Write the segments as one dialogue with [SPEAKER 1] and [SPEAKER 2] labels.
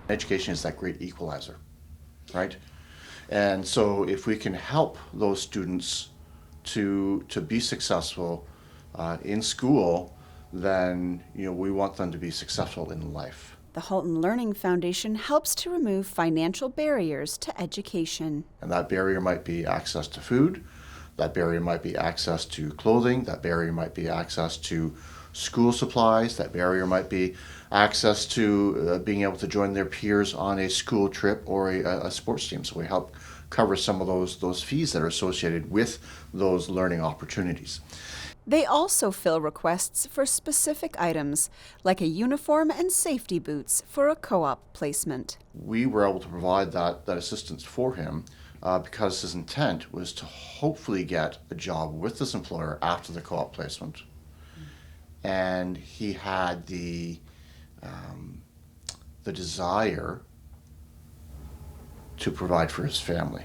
[SPEAKER 1] Education is that great equalizer, right? And so if we can help those students to be successful in school, then we want them to be successful in life.
[SPEAKER 2] The Halton Learning Foundation helps to remove financial barriers to education.
[SPEAKER 1] And that barrier might be access to food, that barrier might be access to clothing, that barrier might be access to school supplies, that barrier might be access to being able to join their peers on a school trip or a sports team. So we help cover some of those fees that are associated with those learning opportunities.
[SPEAKER 2] They also fill requests for specific items, like a uniform and safety boots for a co-op placement.
[SPEAKER 1] We were able to provide that assistance for him because his intent was to hopefully get a job with this employer after the co-op placement. And he had the desire to provide for his family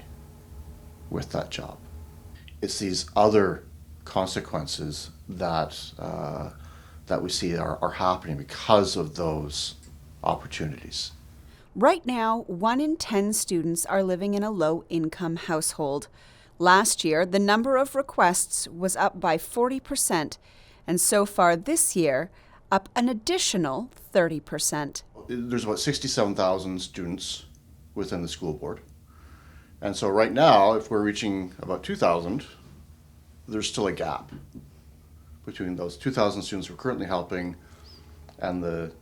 [SPEAKER 1] with that job. It's these other consequences that we see are happening because of those opportunities.
[SPEAKER 2] Right now, 1 in 10 students are living in a low-income household. Last year, the number of requests was up by 40%, and so far this year, up an additional 30%.
[SPEAKER 1] There's about 67,000 students within the school board. And so right now, if we're reaching about 2,000, there's still a gap between those 2,000 students we're currently helping and the,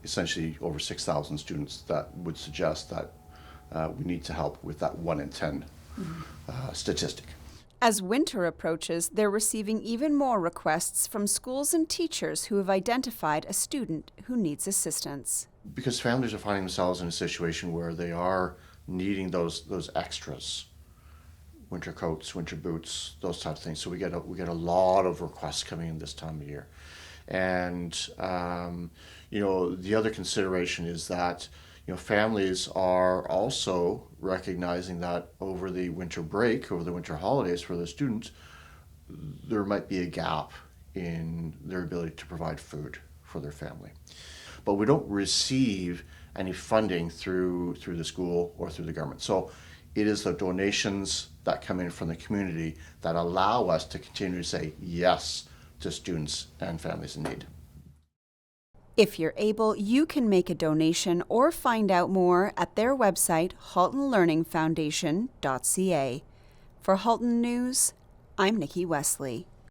[SPEAKER 1] essentially over 6,000 students that would suggest that we need to help with that 1 in 10 statistic.
[SPEAKER 2] As winter approaches, they're receiving even more requests from schools and teachers who have identified a student who needs assistance.
[SPEAKER 1] Because families are finding themselves in a situation where they are needing those extras, winter coats, winter boots, those types of things. So we get a lot of requests coming in this time of year. And the other consideration is that families are also recognizing that over the winter break, over the winter holidays for the students, there might be a gap in their ability to provide food for their family. But we don't receive any funding through the school or through the government. So it is the donations that come in from the community that allow us to continue to say yes to students and families in need.
[SPEAKER 2] If you're able, you can make a donation or find out more at their website, haltonlearningfoundation.ca. For Halton News, I'm Nikki Wesley.